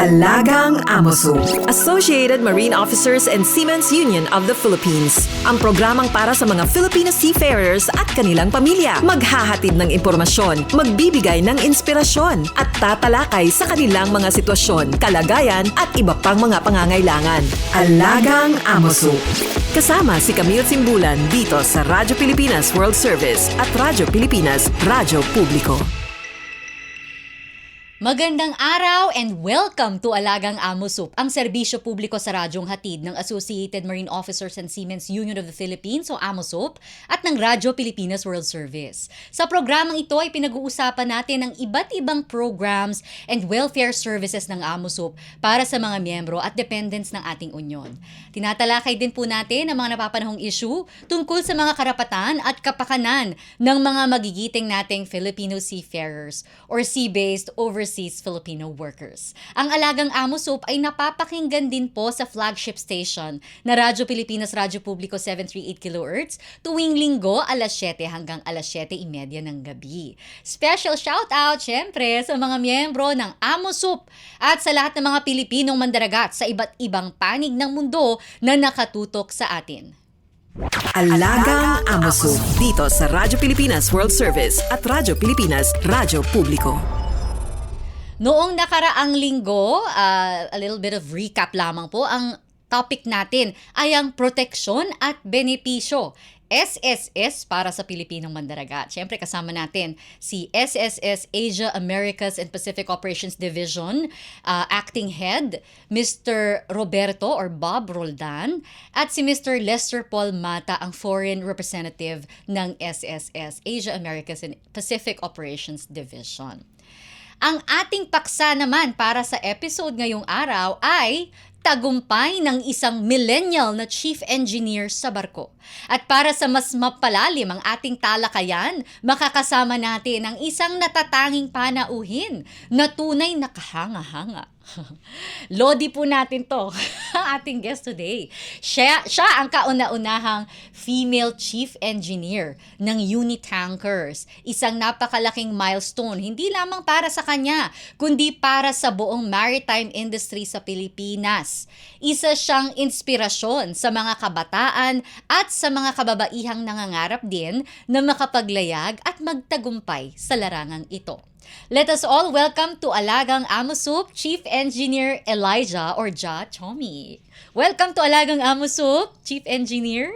Alagang Amoso, Associated Marine Officers and Seamen's Union of the Philippines. Ang programang para sa mga Filipino seafarers at kanilang pamilya. Maghahatid ng impormasyon, magbibigay ng inspirasyon, at tatalakay sa kanilang mga sitwasyon, kalagayan at iba pang mga pangangailangan. Alagang Amoso. Kasama si Camille Simbulan dito sa Radyo Pilipinas World Service at Radyo Pilipinas Radyo Publiko. Magandang araw and welcome to Alagang Amosup, ang serbisyo publiko sa radyong hatid ng Associated Marine Officers and Seamen's Union of the Philippines o Amosup at ng Radyo Pilipinas World Service. Sa programang ito ay pinag-uusapan natin ang iba't ibang programs and welfare services ng Amosup para sa mga miyembro at dependents ng ating unyon. Tinatalakay din po natin ang mga napapanahong issue tungkol sa mga karapatan at kapakanan ng mga magigiting nating Filipino seafarers or sea-based overseas Filipino workers. Ang Alagang Amosup ay napapakinggan din po sa flagship station na Radyo Pilipinas Radyo Publiko 738 kHz tuwing linggo alas 7 hanggang alas 7:30 ng gabi. Special shoutout syempre sa mga miyembro ng Amosup at sa lahat ng mga Pilipinong mandaragat sa iba't ibang panig ng mundo na nakatutok sa atin. Alagang Amosup dito sa Radyo Pilipinas World Service at Radyo Pilipinas Radyo Publiko. Noong nakaraang linggo, a little bit of recap lamang po, ang topic natin ay ang proteksyon at benepisyo. SSS para sa Pilipinong mandaragat. Siyempre kasama natin si SSS Asia, Americas and Pacific Operations Division Acting Head, Mr. Roberto or Bob Roldan, at si Mr. Lester Paul Mata, ang Foreign Representative ng SSS Asia, Americas and Pacific Operations Division. Ang ating paksa naman para sa episode ngayong araw ay tagumpay ng isang millennial na chief engineer sa barko. At para sa mas mapalalim ang ating talakayan, makakasama natin ang isang natatanging panauhin na tunay na kahanga-hanga. Lodi po natin to, ang ating guest today. Siya ang kauna-unahang female chief engineer ng Unitankers. Isang napakalaking milestone, hindi lamang para sa kanya, kundi para sa buong maritime industry sa Pilipinas. Isa siyang inspirasyon sa mga kabataan at sa mga kababaihang nangangarap din na makapaglayag at magtagumpay sa larangang ito. Let us all welcome to Alagang Amosup, Chief Engineer Elijah or Ja Chomi. Welcome to Alagang Amosup, Chief Engineer.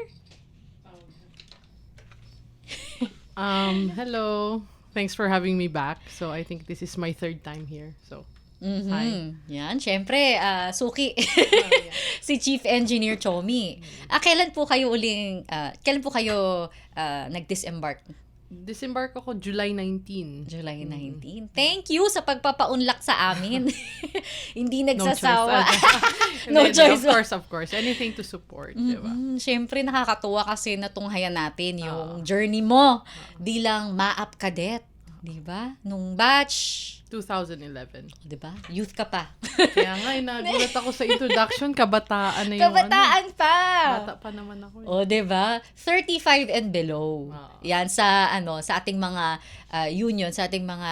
Hello. Thanks for having me back. So I think this is my third time here. So hi. Yan, syempre, suki. Si Chief Engineer Chomi. Kailan po kayo nag-disembark? Disembark ako July 19. July 19. Thank you sa pagpapaunlak sa amin. Hindi nagsasawa. No choice. Of course. Anything to support, diba? Siyempre, nakakatuwa kasi natunghayan natin yung journey mo bilang MAAP cadet. Diba? Nung batch 2011. Diba? Youth ka pa. Kaya nga, nagulat ako sa introduction, kabataan na yung Kabataan pa! Bata pa naman ako. O, diba? 35 and below. Yan, sa ating mga union, sa ating mga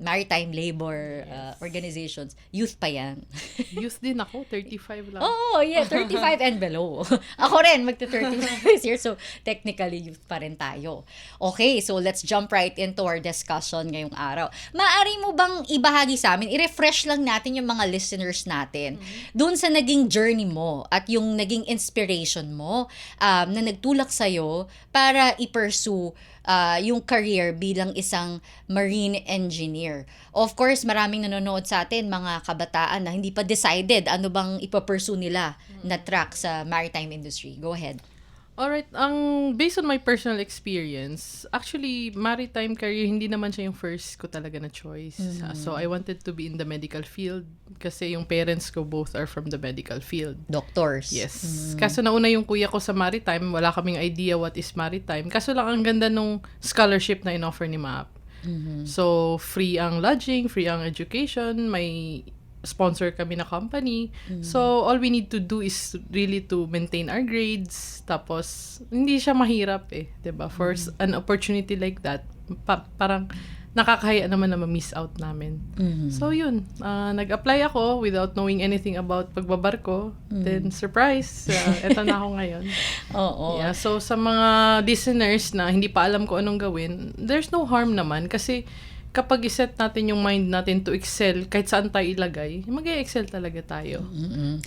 maritime labor organizations. Youth pa yan. Youth din ako, 35 lang. Oh, yeah, 35 and below. Ako rin, magta-35 this year, so technically youth pa rin tayo. Okay, so let's jump right into our discussion ngayong araw. Maaari mo bang ibahagi sa amin, i-refresh lang natin yung mga listeners natin doon sa naging journey mo at yung naging inspiration mo na nagtulak sa'yo para i-pursue yung career bilang isang marine engineer. Of course, maraming nanonood sa atin, mga kabataan na hindi pa decided ano bang ipapursue nila na track sa maritime industry. Go ahead. Alright, based on my personal experience, actually, maritime career, hindi naman siya yung first ko talaga na choice. So, I wanted to be in the medical field kasi yung parents ko both are from the medical field. Doctors. Yes. Kaso nauna yung kuya ko sa maritime, wala kaming idea what is maritime. Kaso lang ang ganda nung scholarship na in-offer ni MAAP. So, free ang lodging, free ang education, may sponsor kami na company. So, all we need to do is really to maintain our grades. Tapos, hindi siya mahirap eh. 'Di ba? For an opportunity like that, parang nakakahiya naman na ma-miss out namin. So yun, nag-apply ako without knowing anything about pagbabarko. Then surprise, eto na ako ngayon. Oo. Yeah, so sa mga listeners na hindi pa alam ko anong gawin, there's no harm naman kasi kapag iset natin yung mind natin to excel, kahit saan tayo ilagay, mag-excel talaga tayo.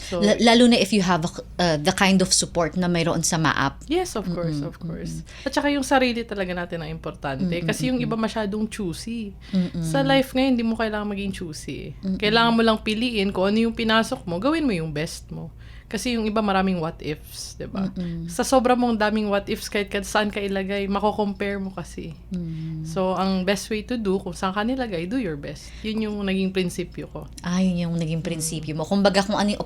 So, Lalo na if you have the kind of support na mayroon sa MAAP. yes, of course, of course. At saka yung sarili talaga natin ang importante. Kasi yung iba masyadong choosy. Sa life ngayon, hindi mo kailangan maging choosy. Kailangan mo lang piliin kung ano yung pinasok mo, gawin mo yung best mo. Kasi yung iba maraming what ifs, diba? Sa sobrang mong daming what ifs, kahit saan ka ilagay, mako-compare mo kasi. So, ang best way to do, kung saan ka nilagay, do your best. Yun yung naging prinsipyo ko. Yun yung naging prinsipyo mo. Kumbaga kung ano yung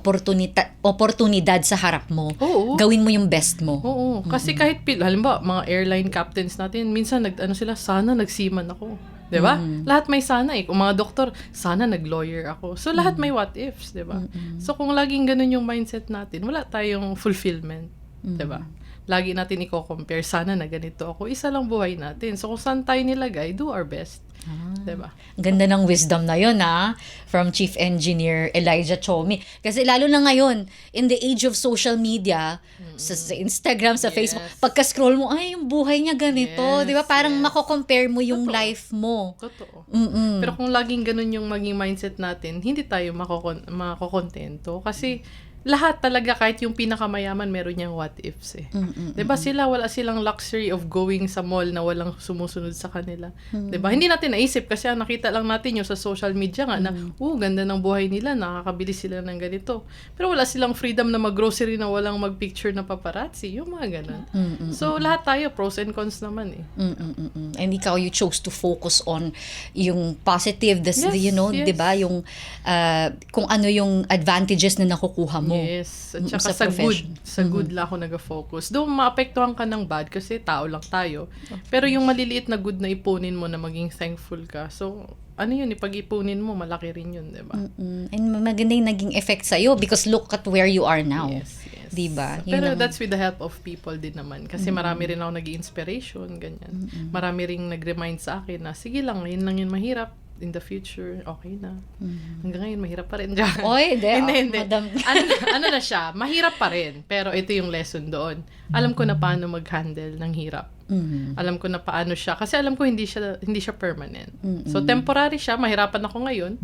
oportunidad sa harap mo, Oo. gawin mo yung best mo. Oo. Kasi kahit, halimbawa, mga airline captains natin, minsan, sana nagseaman ako. Diba? Lahat may sana eh. Kung mga doktor, sana nag-lawyer ako. So, lahat may what ifs, diba? So, kung laging ganun yung mindset natin, wala tayong fulfillment. Diba? Lagi natin i-compare, sana na ganito ako. Isa lang buhay natin. So, kung saan tayo nilagay, do our best. Diba? Ang ganda ng wisdom na yun, from Chief Engineer Elijah Chomi. Kasi lalo na ngayon, in the age of social media, sa Instagram, sa Facebook, pagka-scroll mo, yung buhay niya ganito. Yes, di ba? Parang yes. mako-compare mo yung Totoo. life mo. Totoo. Pero kung laging ganun yung maging mindset natin, hindi tayo makokontento. Kasi lahat talaga, kahit yung pinakamayaman, meron niyang what ifs eh. Diba wala silang luxury of going sa mall na walang sumusunod sa kanila. Diba? Hindi natin naisip kasi nakita lang natin yung sa social media nga na, ganda ng buhay nila, nakakabili sila ng ganito. Pero wala silang freedom na mag-grocery na walang mag-picture na paparazzi. Yung mga ganun. So, lahat tayo, pros and cons naman eh. And ikaw, you chose to focus on yung positive, Yes, yes. diba? Yung, kung ano yung advantages na nakukuha mo. Yes. At saka Sa sa good. profession. Sa good lang ako nag-focus. Though maapektuhan ka ng bad kasi tao lang tayo. Pero yung maliliit na good na ipunin mo na maging thankful ka. So, ano yun, ipag-ipunin mo, malaki rin yun, diba? And maganda yung naging effect sa'yo because look at where you are now. Yes, yes. Diba? Yun Pero ang- that's with the help of people din naman. Kasi marami rin ako nag-inspiration, ganyan. Marami rin nag-remind sa akin na, sige lang, yun lang yun mahirap. In the future, okay na. Hanggang ngayon, mahirap pa rin dyan. Oy, hindi. Madam. ano na siya, mahirap pa rin. Pero ito yung lesson doon. Alam ko na paano mag-handle ng hirap. Alam ko na paano siya. Kasi alam ko hindi siya permanent. So, temporary siya. Mahirapan ako ngayon.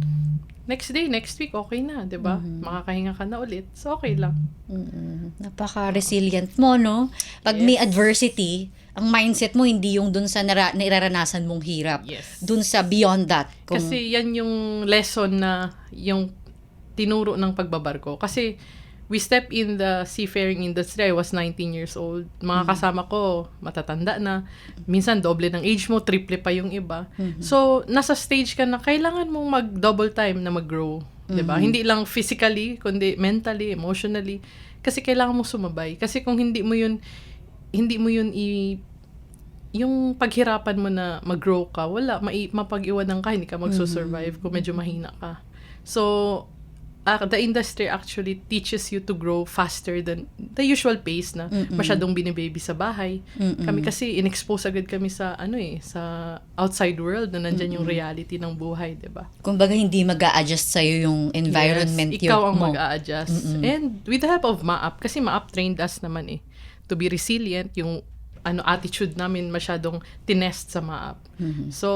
Next day, next week, okay na. 'Di ba? Makakahinga ka na ulit. So, okay lang. Napaka-resilient mo, no? Pag may adversity, ang mindset mo hindi yung dun sa nairaranasan mong hirap. Yes. Dun sa beyond that. Kasi yan yung lesson na yung tinuro ng pagbabarko. Kasi we step in the seafaring industry. I was 19 years old. Mga kasama ko, matatanda na. Minsan, doble ng age mo, triple pa yung iba. So, nasa stage ka na kailangan mong mag-double time na mag-grow. Diba? Hindi lang physically, kundi mentally, emotionally. Kasi kailangan mo sumabay. Kasi kung hindi mo yun yung paghirapan mo na mag-grow ka, wala, mapag-iwanan ka, hindi ka magsusurvive kung medyo mahina ka. So, the industry actually teaches you to grow faster than the usual pace na masyadong binibaby sa bahay. Kami kasi in-expose agad kami sa sa outside world na nandyan yung reality ng buhay, 'di ba? Kumbaga hindi mag-a-adjust sa'yo yung environment Yes, ikaw ang mo. mag-a-adjust. And with the help of MAAP, kasi MAAP trained us naman to be resilient, yung attitude namin masyadong tinest sa MAAP. So,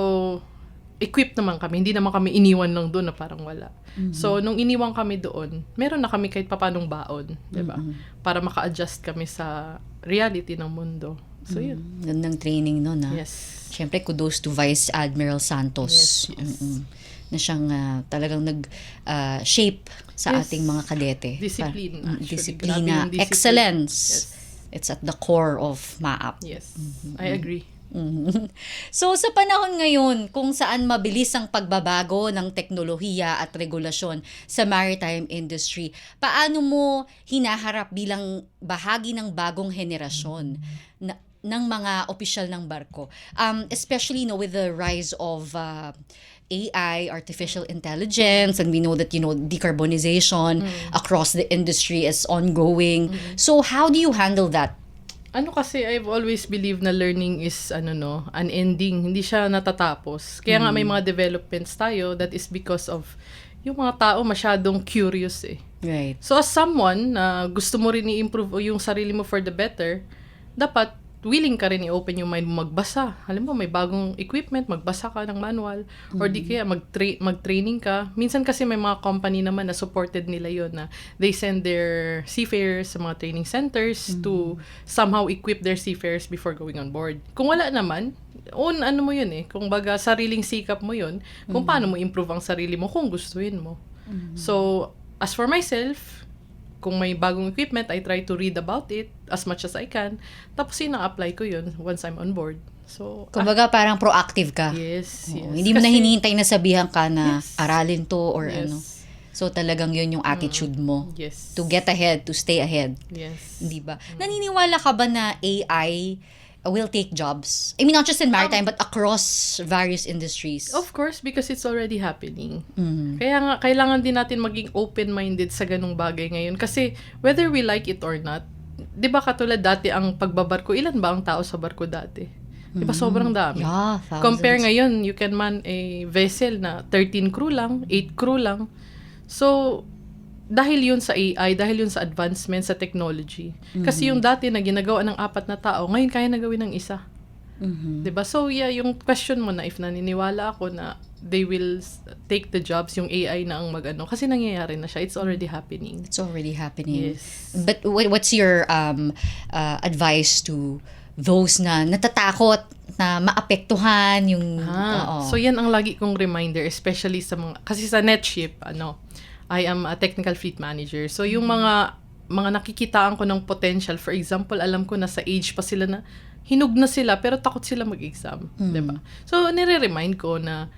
equipped naman kami. Hindi naman kami iniwan lang doon na parang wala. So, nung iniwan kami doon, meron na kami kahit papanong baon, 'di ba? Para maka-adjust kami sa reality ng mundo. So, yun. Gandang training nun, Yes. Siyempre, kudos to Vice Admiral Santos. Yes. Na siyang talagang nag-shape sa Yes. ating mga kadete. Discipline, actually. Disiplina. Grabe yung discipline. Excellence. Yes. It's at the core of MAAP. Yes. I agree. So, sa panahon ngayon, kung saan mabilis ang pagbabago ng teknolohiya at regulasyon sa maritime industry, paano mo hinaharap bilang bahagi ng bagong henerasyon ng mga opisyal ng barko? Especially with the rise of AI, artificial intelligence, and we know that, decarbonization across the industry is ongoing. So, how do you handle that? Ano kasi, I've always believed na learning is, unending. Hindi siya natatapos. Kaya nga may mga developments tayo that is because of yung mga tao masyadong curious eh. Right. So as someone na gusto mo rin i-improve yung sarili mo for the better, dapat willing ka rin i-open yung mind mo magbasa. Alam mo, may bagong equipment, magbasa ka ng manual, or di kaya mag-training ka. Minsan kasi may mga company naman na supported nila yon na they send their seafarers sa mga training centers to somehow equip their seafarers before going on board. Kung wala naman, ano mo yun eh, kung baga sariling sikap mo yun, kung paano mo improve ang sarili mo kung gustuin mo. So, as for myself, kung may bagong equipment, I try to read about it as much as I can. Tapos ina-apply ko yun once I'm on board. So, Kumbaga parang proactive ka. yes. Oo, hindi mo na Kasi- hinihintay na sabihan ka na Yes. aralin to or Yes. ano. So talagang yun yung attitude mo. Yes. To get ahead, to stay ahead. Yes. Di ba? Naniniwala ka ba na AI will take jobs? I mean, not just in maritime, but across various industries. Of course, because it's already happening. Mhm. Kaya nga, kailangan din natin maging open-minded sa ganung bagay ngayon. Kasi, whether we like it or not, di ba katulad dati ang pagbabarko, ilan ba ang tao sa barko dati? Di ba sobrang dami? Yeah, thousands. Compare ngayon, you can man a vessel na 13 crew lang, 8 crew lang. So, dahil yun sa AI, dahil yun sa advancement sa technology. Kasi yung dati na ginagawa ng 4 na tao, ngayon kaya na gawin ng isa. Mhm. 'Di ba? So, yeah, yung question mo na if naniniwala ako na they will take the jobs, yung AI na ang mag-ano. Kasi nangyayari na siya. It's already happening. It's already happening. Yes. But what's your advice to those na natatakot na maapektuhan yung... oo. So, yan ang lagi kong reminder, especially sa mga, kasi sa NetShip, I am a technical fleet manager. So, yung mga nakikitaan ko ng potential, for example, alam ko na sa age pa sila na, hinug na sila, pero takot sila mag-exam. Diba? So, nire-remind ko na,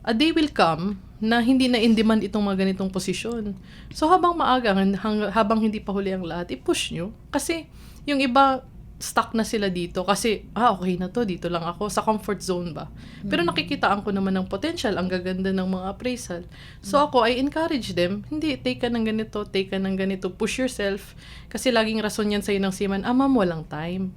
a day will come na hindi na in demand itong mga ganitong posisyon. So, habang maaga, habang hindi pa huli ang lahat, i-push nyo. Kasi, yung iba, stuck na sila dito kasi, okay na to, dito lang ako, sa comfort zone ba. Pero nakikitaan ko naman ng potential, ang gaganda ng mga appraisal. So ako, I encourage them, hindi, take ka ng ganito, push yourself. Kasi laging rason yan sa'yo ng seaman, ma'am, walang time.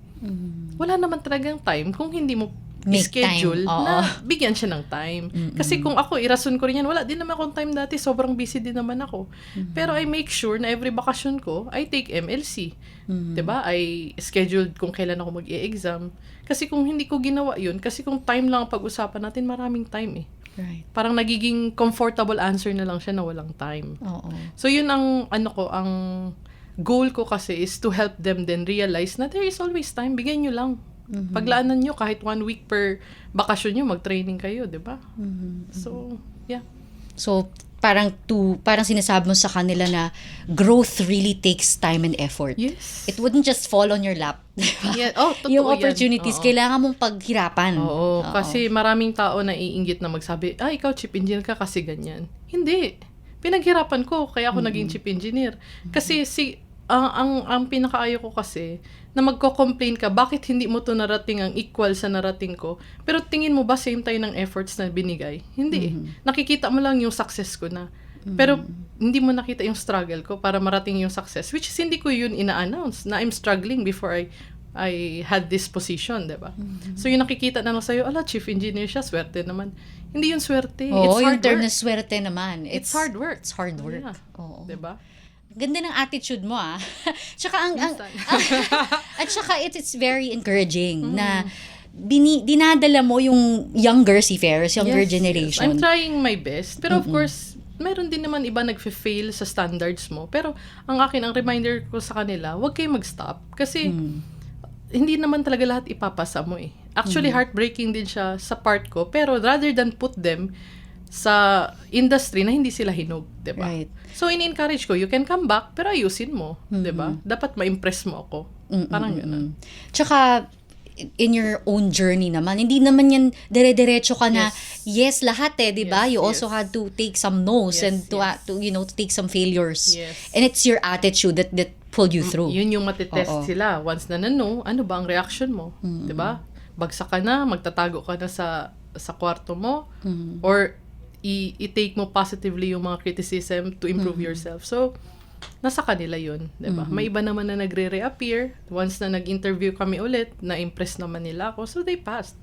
Wala naman talagang time kung hindi mo Make schedule time. Oo. na bigyan siya ng time. Kasi kung ako, irason ko rin yan, wala din naman akong time dati, sobrang busy din naman ako. Pero I make sure na every bakasyon ko, I take MLC. 'Di ba? I scheduled kung kailan ako mag-i-exam. Kasi kung hindi ko ginawa yun, kasi kung time lang ang pag-usapan natin, maraming time eh. Right. Parang nagiging comfortable answer na lang siya na walang time. Oo. So yun ang ang goal ko kasi is to help them then realize na there is always time, bigyan nyo lang. Paglaanan nyo kahit 1 week per bakasyon nyo, mag-training kayo, di ba? So, yeah. So, parang sinasabi mo sa kanila na growth really takes time and effort. Yes. It wouldn't just fall on your lap. Diba? Yeah. Oh, totoo Yung yan. opportunities, Oo. kailangan mong paghirapan. Oo, kasi maraming tao na iinggit na magsabi, ikaw chip engineer ka kasi ganyan. Hindi. Pinaghirapan ko, kaya ako naging chip engineer. Kasi ang pinakaayo ko kasi, na magko-complain ka, bakit hindi mo to narating ang equal sa narating ko? Pero tingin mo ba same tayo ng efforts na binigay? Hindi. Nakikita mo lang yung success ko na. Pero hindi mo nakita yung struggle ko para marating yung success. Which is hindi ko yun ina-announce na I'm struggling before I had this position, diba? So yung nakikita na lang sa'yo, chief engineer siya, swerte naman. Hindi yun swerte. Oo, It's yung hard term work. na swerte naman. It's hard work. It's hard work. Yeah. Oo. Diba? Ganda ng attitude mo Tsaka Minsan. at saka it's very encouraging na dinadala mo yung younger seafarers, younger Yes, generation. I'm trying my best. Pero of course, meron din naman iba nagfe-fail sa standards mo. Pero ang reminder ko sa kanila, huwag kayong mag-stop. Kasi hindi naman talaga lahat ipapasa mo eh. Actually, heartbreaking din siya sa part ko. Pero rather than put them sa industry na hindi sila hinog, 'di ba? Right. So ini-encourage ko, you can come back pero ayusin mo, 'di ba? Dapat ma-impress mo ako. Parang gano'n. Tsaka in your own journey naman, hindi naman yan dire-diretso ka na yes lahat di ba? Yes, You also yes. had to take some no's Yes, and to to take some failures. Yes. And it's your attitude that pulled you through. Yun yung matitest Oo. sila. Once na no, ano ba ang reaction mo? 'Di ba? Bagsak ka na, magtatago ka na sa kwarto mo or i-take mo positively yung mga criticism to improve yourself. So, nasa kanila yun, diba? May iba naman na nagre-reappear. Once na nag-interview kami ulit, na-impress naman nila ako, so they passed.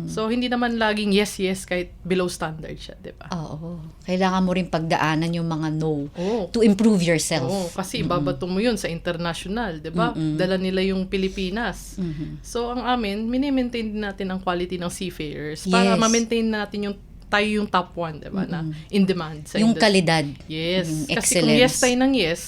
So, hindi naman laging yes, kahit below standard siya, diba? Oo. Kailangan mo rin pagdaanan yung mga no Oo. to improve yourself. Oo, kasi ibabato mo yun sa international, diba? Dala nila yung Pilipinas. So, ang amin, mini-maintain din natin ang quality ng seafarers para Yes. ma-maintain natin tayo yung top 1, diba? Na in demand sa Yung industry. kalidad. Yes. Kasi Excellence. kung yes tayo ng yes,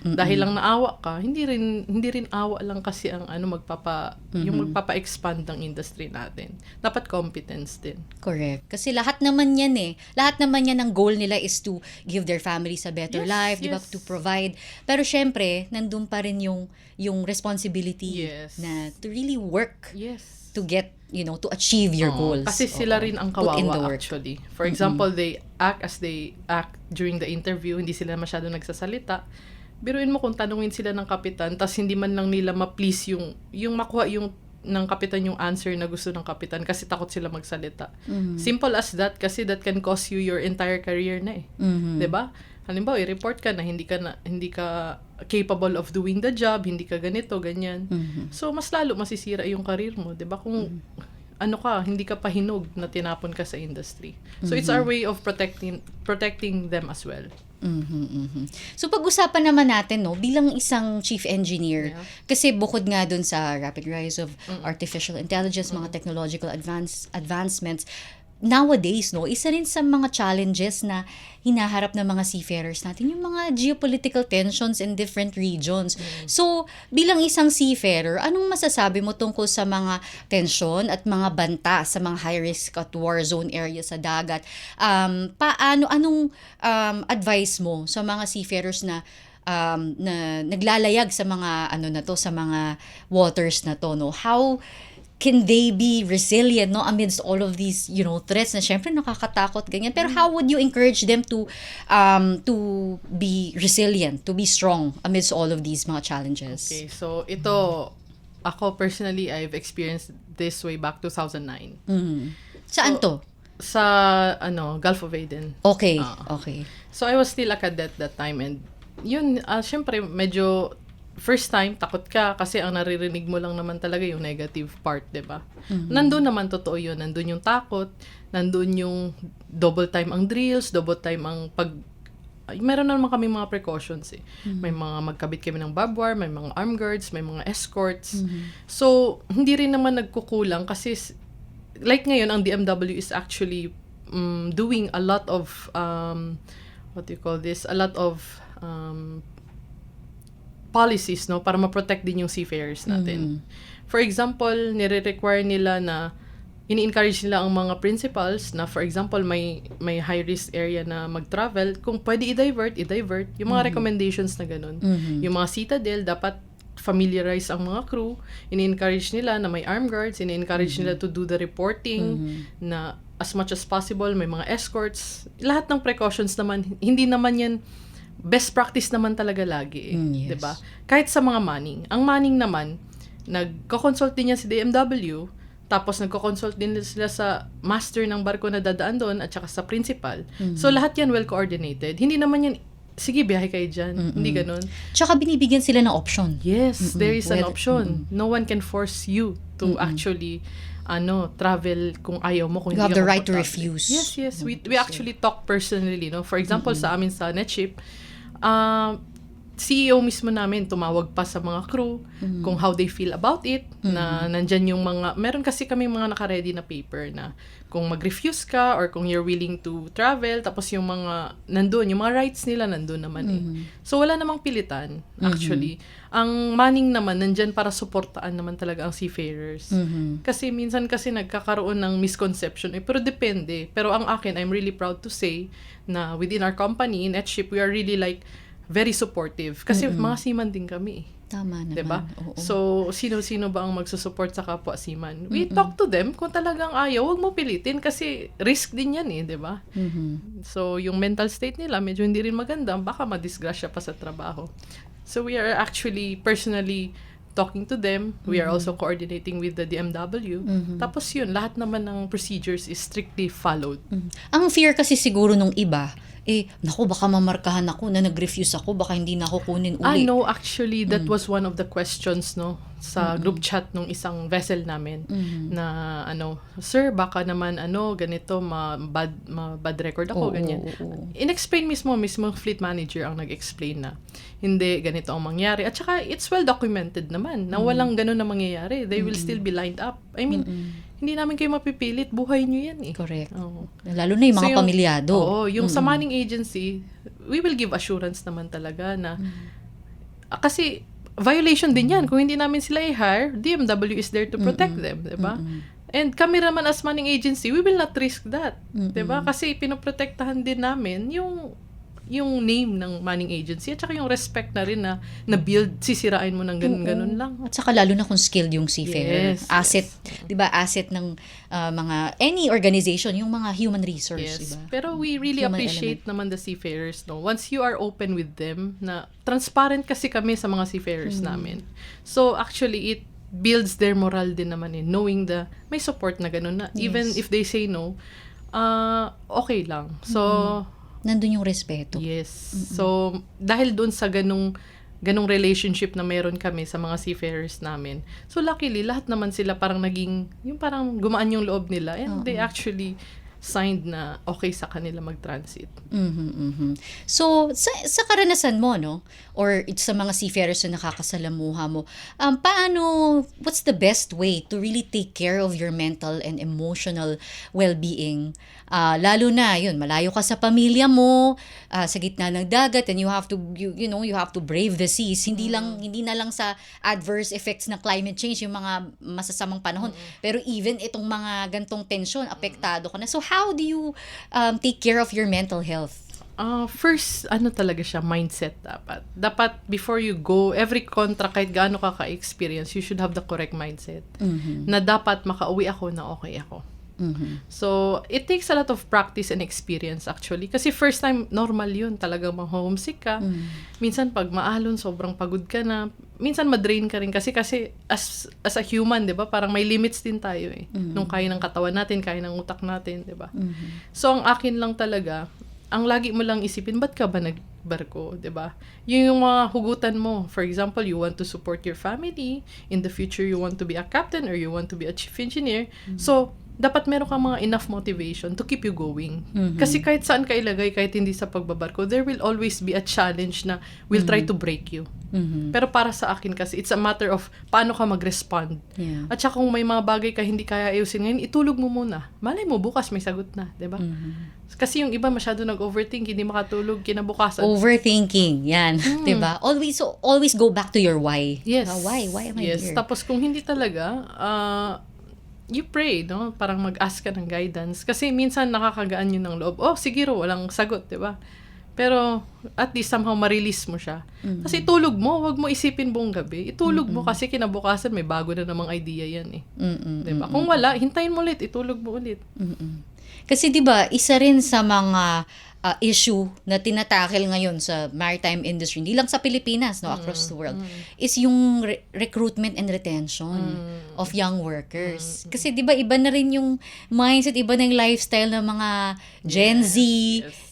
dahil lang naawa ka, hindi rin awa lang kasi ang yung magpapa-expand ng industry natin. Dapat competence din. Correct. Kasi lahat naman yan Lahat naman yan ang goal nila is to give their families a better Yes, life, di ba? yes. To provide. Pero syempre, nandun pa rin yung responsibility Yes. na to really work Yes. to get, to achieve your Oo, goals. kasi sila Oo. rin ang Put in the kawawa work. actually. For example, they act as they act during the interview, hindi sila masyado nagsasalita. Biruin mo kung tanungin sila ng kapitan, tas hindi man lang nila ma-please yung makuha yung ng kapitan yung answer na gusto ng kapitan kasi takot sila magsalita. Simple as that kasi that can cost you your entire career na 'Di ba? Halimbawa, i-report ka na hindi ka capable of doing the job, hindi ka ganito, ganyan. So mas lalo masisira yung career mo, 'di ba? Kung hindi ka pahinog na tinapon ka sa industry. So it's our way of protecting them as well. So pag-usapan naman natin bilang isang chief engineer, Yeah. kasi bukod nga dun sa rapid rise of artificial intelligence, mga technological advancements, nowadays isa rin sa mga challenges na hinaharap ng mga seafarers natin yung mga geopolitical tensions in different regions. So bilang isang seafarer, anong masasabi mo tungkol sa mga tension at mga banta sa mga high risk at war zone area sa dagat? Anong advice mo sa mga seafarers na naglalayag sa mga sa mga waters na to, how can they be resilient amidst all of these threats na syempre nakakatakot ganyan, pero how would you encourage them to be resilient, to be strong amidst all of these mga challenges? Okay, so ito ako personally I've experienced this way back 2009. Saan to? Sa Gulf of Aden. Okay. So I was still a cadet that time and yun syempre medyo first time, takot ka kasi ang naririnig mo lang naman talaga yung negative part, 'di ba? Nandun naman totoo yun. Nandun yung takot, nandun yung double time ang drills, double time ang meron naman kami mga precautions . May mga magkabit kami ng barbed wire, may mga arm guards, may mga escorts. So, hindi rin naman nagkukulang kasi like ngayon, ang DMW is actually doing a lot of what do you call this? A lot of policies para ma-protect din yung seafarers natin. For example, nire-require nila na ini-encourage nila ang mga principals na for example may high risk area na mag-travel, kung pwede i-divert. Yung mga recommendations na ganun. Yung mga citadel dapat familiarize ang mga crew, ini-encourage nila na may armed guards, ini-encourage nila to do the reporting na as much as possible, may mga escorts. Lahat ng precautions naman, hindi naman yan best practice naman talaga lagi Yes. 'di ba? Kahit sa mga manning. Ang manning naman, nagko-consult din yan si DMW, tapos nagko-consult din sila sa master ng barko na dadaan doon at saka sa principal. So lahat yan well coordinated. Hindi naman yan sige biyahe kayo diyan. Hindi ganoon. Tsaka binibigyan sila ng option. Yes, there is an Whether- option. No one can force you to actually travel kung ayaw mo, kung You have hindi the ka right to komportable. refuse. Yes. We actually talk personally, For example, sa amin sa NetShip, CEO mismo namin tumawag pa sa mga crew kung how they feel about it, na nandyan yung mga, meron kasi kami mga naka-ready na paper na kung mag-refuse ka or kung you're willing to travel, tapos yung mga nandun, yung mga rights nila nandun naman So wala namang pilitan actually. Ang manning naman nandyan para suportaan naman talaga ang seafarers. Kasi minsan kasi nagkakaroon ng misconception, pero depende. Pero ang akin, I'm really proud to say na within our company, in NetShip, we are really very supportive. Kasi mga seaman din kami. Tama naman. Diba? Oo. So, sino-sino ba ang magsusupport sa kapwa seaman? We talk to them. Kung talagang ayaw, huwag mo pilitin kasi risk din yan diba? So, yung mental state nila, medyo hindi rin maganda. Baka madisgrasya pa sa trabaho. So, we are actually personally talking to them. We are also coordinating with the DMW. Tapos yun, lahat naman ng procedures is strictly followed. Ang fear kasi siguro nung iba naku, baka mamarkahan ako na nag-refuse ako, baka hindi na ako kunin uli. No, actually, that was one of the questions, no, sa group chat nung isang vessel namin, na, sir, baka naman, ganito, bad record ako, ganyan. In-explain mismo fleet manager ang nag-explain na, hindi, ganito ang mangyari. At saka, it's well documented naman, na walang ganun na mangyayari. They will still be lined up. I mean, hindi namin kayo mapipilit, buhay nyo yan eh. Correct. Oo. Lalo na yung mga pamilyado. Oo, yung sa manning agency, we will give assurance naman talaga na, kasi violation din yan. Kung hindi namin sila i-hire, DMW is there to protect them, diba? And kami naman as manning agency, we will not risk that. Diba? Kasi pinoprotektahan din namin yung name ng manning agency at saka yung respect na rin na build, sisirain mo ng ganun lang. At saka lalo na kung skilled yung seafarer. Yes, asset, di ba? Asset ng mga, any organization, yung mga human resource, Yes. di ba? Pero we really Human appreciate naman the seafarers, no? Once you are open with them, na transparent kasi kami sa mga seafarers namin. So, actually, it builds their morale din naman knowing may support na ganun na. Even if they say no, okay lang. So, Nandun yung respeto. yes. So, dahil doon sa ganung relationship na meron kami sa mga seafarers namin. So, luckily, lahat naman sila parang yung parang gumaan yung loob nila and they actually signed na okay sa kanila mag-transit. So, sa karanasan mo, no? Or sa mga seafarers na nakakasalamuha mo, what's the best way to really take care of your mental and emotional well-being? Lalo na, yun, malayo ka sa pamilya mo, sa gitna ng dagat, and you have to brave the seas. Hindi na lang sa adverse effects ng climate change, yung mga masasamang panahon, pero even itong mga gantong tensyon, apektado ka na. So, how do you take care of your mental health? First, talaga siya, mindset dapat. Dapat, before you go, every contract, kahit gaano ka ka-experience, you should have the correct mindset. Na dapat makauwi ako na okay ako. So, it takes a lot of practice and experience actually. Kasi first time, normal yun. Talagang ma-homesick ka. Minsan, pag maalon, sobrang pagod ka na. Minsan, ma-drain ka rin. Kasi as a human, di ba? Parang may limits din tayo eh. Nung kaya ng katawan natin, kaya ng utak natin, di ba? So, ang akin lang talaga, ang lagi mo lang isipin, ba't ka ba nagbarko, 'di ba? Yung mga hugutan mo, for example, you want to support your family, in the future you want to be a captain or you want to be a chief engineer. So, dapat meron kang mga enough motivation to keep you going. Kasi kahit saan ka ilagay, kahit hindi sa pagbabarko, there will always be a challenge na will try to break you. Pero para sa akin kasi, it's a matter of paano ka mag-respond. Yeah. At saka kung may mga bagay ka hindi kaya ayusin ngayon, itulog mo muna. Malay mo, bukas may sagot na, 'di ba? Kasi yung iba masyado nag-overthink, hindi makatulog kinabukasan. Overthinking, yan. Diba? Always go back to your why. Yes. Why am I here? Tapos kung hindi talaga, you pray, no? Parang mag-ask ka ng guidance. Kasi minsan nakakagaan yun ng loob. Siguro, walang sagot, di ba? Pero, at least somehow ma-release mo siya. Kasi itulog mo, wag mo isipin buong gabi. Itulog mo kasi kinabukasan may bago na namang idea yan eh. Di ba? Kung wala, hintayin mo ulit, itulog mo ulit. Kasi 'di ba, isa rin sa mga issue na tinatackle ngayon sa maritime industry, hindi lang sa Pilipinas, no, across the world, is yung recruitment and retention of young workers. Kasi 'di ba, iba na rin yung mindset, iba na yung lifestyle ng mga Gen Z,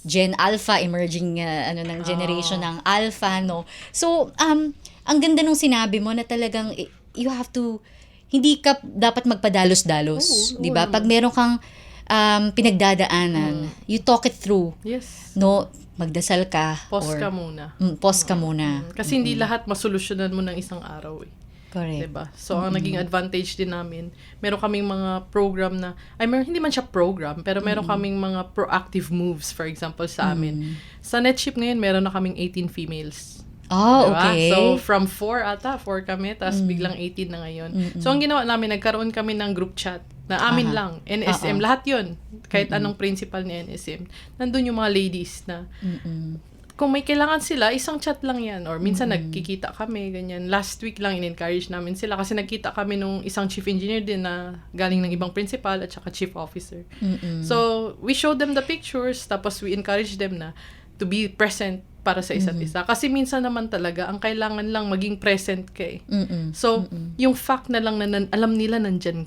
Gen Alpha, emerging ng generation ng Alpha, no. So, ang ganda nung sinabi mo na talagang you have to, hindi ka dapat magpadalos-dalos, 'di ba? Pag meron kang pinagdadaanan, you talk it through. Yes. No, magdasal ka. Pause ka muna. Pause ka muna. Kasi hindi lahat masolusyonan mo ng isang araw eh. Correct. Diba? So, ang naging advantage din namin, meron kaming mga program na, hindi man siya program, pero meron kaming mga proactive moves, for example, sa amin. Sa NetShip ngayon, meron na kaming 18 females. Oh, diba? okay. So, from 4 kami, tapos biglang 18 na ngayon. So, ang ginawa namin, nagkaroon kami ng group chat na amin lang, NSM, lahat yun. Kahit anong principal ni NSM. Nandun yung mga ladies na, kung may kailangan sila, isang chat lang yan. Or minsan nagkikita kami, ganyan. Last week lang, in-encourage namin sila kasi nagkita kami nung isang chief engineer din na galing ng ibang principal at saka chief officer. So, we showed them the pictures, tapos we encourage them na, to be present para sa isa't isa. Kasi minsan naman talaga, ang kailangan lang maging present ka eh. So, yung fact na lang na alam nila nandyan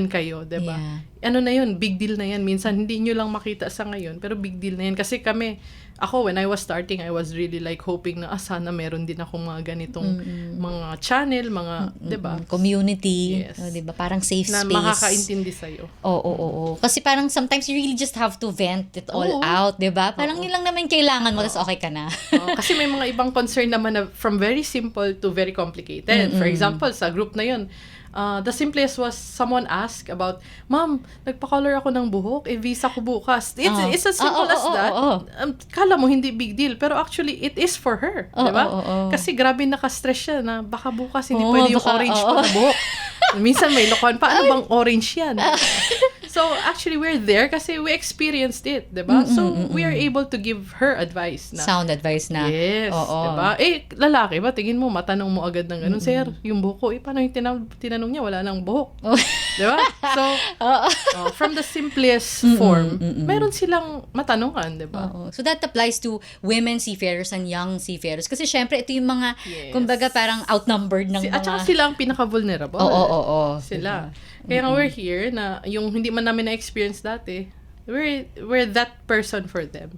kayo, diba? Yeah. Ano na yun, big deal na yan. Minsan, hindi nyo lang makita sa ngayon, pero big deal na yan. Kasi ako, when I was starting, I was really like hoping na, sana meron din akong mga ganitong mga channel, mga, diba? Community, Yes. diba? Parang safe Na space. makakaintindi sa'yo. Oo. Kasi parang sometimes you really just have to vent it all Oo. out, diba? Parang yun lang naman kailangan mo, tas okay ka na. Kasi may mga ibang concern naman na from very simple to very complicated. For example, sa group na yun, the simplest was someone asked about, Ma'am, nagpa-color ako ng buhok, visa ko bukas. It's as simple as that. Kala mo hindi big deal, pero actually it is for her, di ba? Kasi grabe naka-stress siya na baka bukas hindi pwede yung orange ko na buhok. Minsan may lokohan pa, ano bang orange yan? So actually we're there kasi we experienced it, di ba? So we are able to give her advice na. Sound advice na. Yes, Oo. diba? Lalaki ba? Tingin mo, matanong mo agad ng ganun, Sir, yung buhok ko, paano yung tinanong niya? Wala nang buhok. Diba? So, from the simplest form, meron silang matanungan, diba? Oo. So that applies to women seafarers and young seafarers. Kasi syempre, ito yung mga, kumbaga parang outnumbered ng At saka sila ang pinaka-vulnerable. Oo. Sila. Kaya nga we're here na yung hindi man namin na-experience dati, we're that person for them.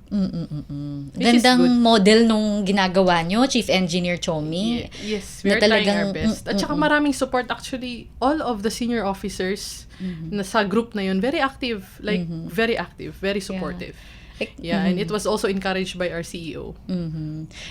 Which is Gandang good. model nung ginagawa nyo, Chief Engineer Chomi. Yes, Na we're trying talagang- our best. At saka maraming support actually. All of the senior officers na sa group na yun, very active. Like, very active, very supportive. Yeah, and it was also encouraged by our CEO.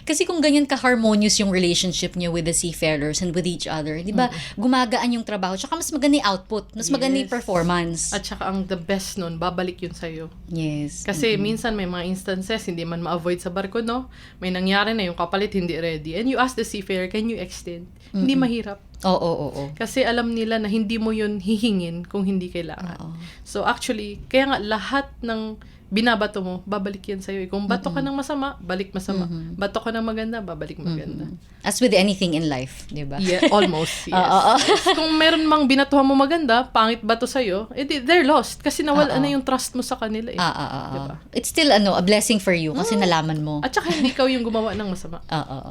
Kasi kung ganyan ka-harmonious yung relationship niyo with the seafarers and with each other, di ba, gumagaan yung trabaho, tsaka mas maganda yung output, mas maganda yung Yes. performance. At saka ang the best nun, babalik yun sa'yo. Yes. Kasi minsan may mga instances, hindi man ma-avoid sa barko, no? May nangyari na yung kapalit hindi ready. And you ask the seafarer, can you extend? Hindi mahirap. Oo. Kasi alam nila na hindi mo yun hihingin kung hindi kailangan. So actually, kaya nga lahat ng binabato mo, babalik yan sa'yo. Kung bato ka ng masama, balik masama. Bato ka ng maganda, babalik maganda. As with anything in life, di ba? Yeah, almost, yes. Yes. Kung meron mang binatuhan mo maganda, pangit bato sa'yo, they're lost. Kasi nawala na yung trust mo sa kanila eh. Diba? It's still a blessing for you kasi nalaman mo. At saka hindi ikaw yung gumawa ng masama.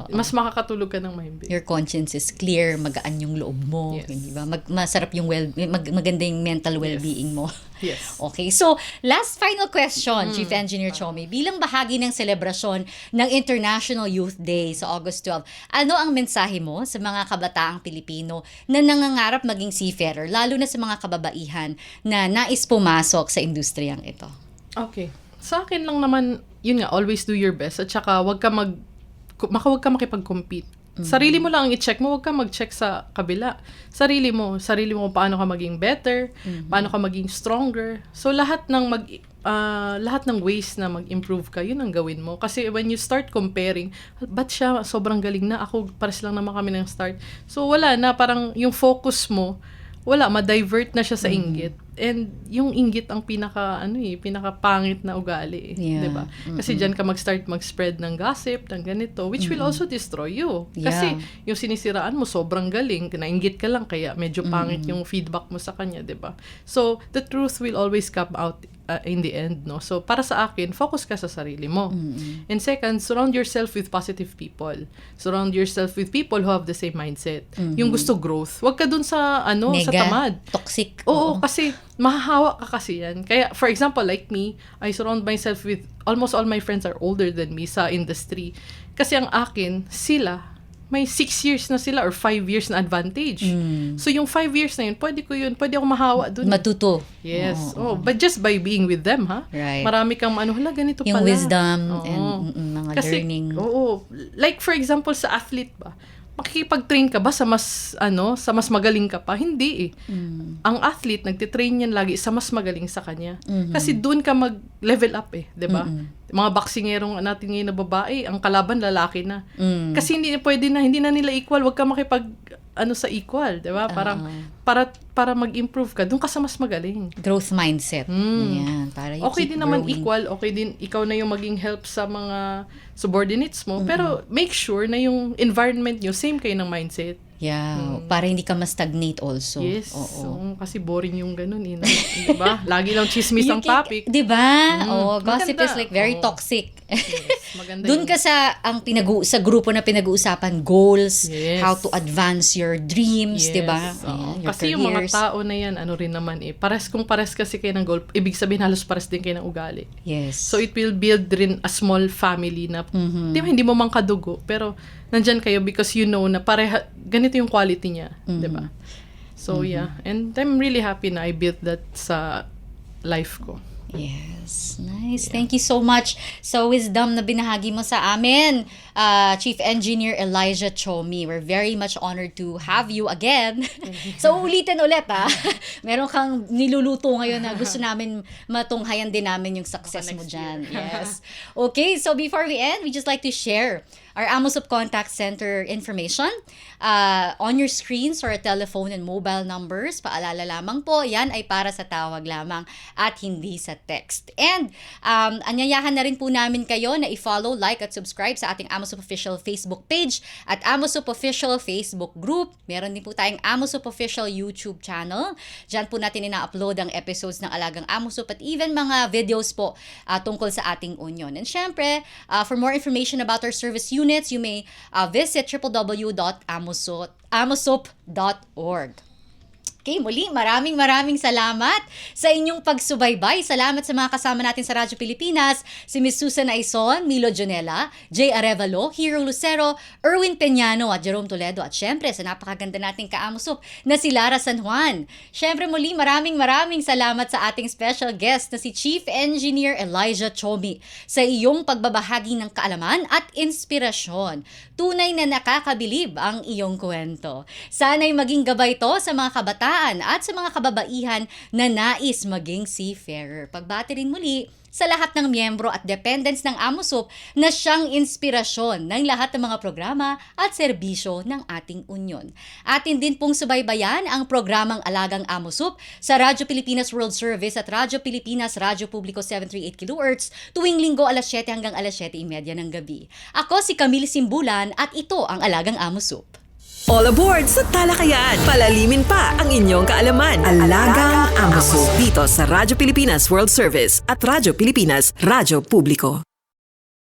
Mas makakatulog ka ng mahimbing. Your conscience is clear, magaan yung loob mo, Yes. di ba? Masarap yung maganda yung mental well-being mo. Yes. Okay, so last final question, Chief Engineer Chomi. Bilang bahagi ng selebrasyon ng International Youth Day sa August 12, ano ang mensahe mo sa mga kabataang Pilipino na nangangarap maging seafarer, lalo na sa mga kababaihan na nais pumasok sa industriyang ito? Okay. Sa akin lang naman, yun nga, always do your best. At saka, wag ka makipag-compete. Sarili mo lang ang i-check mo, wag ka mag-check sa kabila. Sarili mo paano ka maging better, paano ka maging stronger. So lahat ng ways na mag-improve ka, yun ang gawin mo. Kasi when you start comparing, ba't siya sobrang galing na, ako pares lang naman kami ng start. So wala na, parang yung focus mo, ma-divert na siya sa inggit. And yung inggit ang pinaka-pangit na ugali. Yeah. Diba? Kasi dyan ka mag-spread ng gossip, ng ganito, which will also destroy you. Kasi yung sinisiraan mo, sobrang galing, nainggit ka lang, kaya medyo pangit yung feedback mo sa kanya, diba? So, the truth will always come out in the end, no? So, para sa akin, focus ka sa sarili mo. And second, surround yourself with positive people. Surround yourself with people who have the same mindset. Yung gusto growth. Huwag ka dun sa, sa tamad. Toxic. Oo, kasi mahahawa ka kasi yan. Kaya, for example, like me, I surround myself with, almost all my friends are older than me sa industry. Kasi ang akin, sila, may 6 years na sila or 5 years na advantage. So, yung 5 years na yun, pwede ako mahawa dun. Matuto. Yes. But just by being with them, ha? Right. Marami kang ganito Yung pala. wisdom and mga Kasi, learning. Like, for example, sa athlete ba? Makikipag-train ka ba sa mas magaling ka pa? Hindi eh. Ang athlete, nagtitrain yan lagi sa mas magaling sa kanya. Kasi doon ka mag-level up eh. Diba? Mga boxingerong natin ngayon na babae, ang kalaban lalaki na. Kasi hindi na nila equal. Huwag ka makipag sa equal, 'di ba? Parang para mag-improve ka, doon ka sa mas magaling. Growth mindset. Yan, para you Okay keep din naman growing. equal, okay din ikaw na yung maging help sa mga subordinates mo, pero make sure na yung environment nyo same kayo ng mindset. Yeah, para hindi ka ma-stagnate also. Yes. Oo. So, kasi boring yung ganun eh. Diba? Lagi lang chismis ang topic. Diba? Gossip maganda. is like very toxic. Yes, maganda Doon yun. ka sa sa grupo na pinag-uusapan goals, Yes. how to advance your dreams, Yes. 'di ba? Oo. Ayan, your Kasi yung mga careers. tao na yan, ano rin naman eh. Kung pares kasi kayo ng goal, ibig sabihin halos pares din kayo ng ugali. Yes. So it will build rin a small family na di ba, hindi mo man kadugo, pero nandyan kayo because you know na ganito yung quality niya, di ba? So yeah, and I'm really happy na I built that sa life ko. Yes. Nice. Thank you so much sa wisdom na binahagi mo sa amin, Chief Engineer Elijah Chomi. We're very much honored to have you again. So, ulitin ulit Meron kang niluluto ngayon na gusto namin matunghayan din namin yung success mo dyan. Yes. Okay, so before we end, we just like to share our AMOSUP Contact Center information on your screens or telephone and mobile numbers. Paalala lamang po, yan ay para sa tawag lamang at hindi sa text. And anyayahan na rin po namin kayo na i-follow, like at subscribe sa ating AMOSUP Official Facebook page at AMOSUP Official Facebook group. Meron din po tayong AMOSUP Official YouTube channel. Diyan po natin ina-upload ang episodes ng Alagang AMOSUP at even mga videos po tungkol sa ating union. And syempre, for more information about our service units, you may visit www.amosup.org. Okay, muli, maraming salamat sa inyong pagsubaybay. Salamat sa mga kasama natin sa Radyo Pilipinas, si Ms. Susan Aison, Milo Jonella, Jay Arevalo, Hero Lucero, Erwin Peñano at Jerome Toledo at syempre sa napakaganda nating kaamusup na si Lara San Juan. Syempre muli, maraming salamat sa ating special guest na si Chief Engineer Elijah Chomi sa iyong pagbabahagi ng kaalaman at inspirasyon. Tunay na nakakabilib ang iyong kwento. Sana'y maging gabay to sa mga kabataan at sa mga kababaihan na nais maging seafarer. Pagbati rin muli sa lahat ng miyembro at dependents ng AMOSUP na siyang inspirasyon ng lahat ng mga programa at serbisyo ng ating union. Atin din pong subaybayan ang programang Alagang AMOSUP sa Radyo Pilipinas World Service at Radyo Pilipinas Radyo Publiko 738 kHz tuwing linggo alas 7 hanggang alas 7:30 ng gabi. Ako si Camille Simbulan at ito ang Alagang AMOSUP. All aboard sa talakayan. Palalimin pa ang inyong kaalaman. Alagang AMOSUP dito sa Radyo Pilipinas World Service at Radyo Pilipinas Radyo Publiko.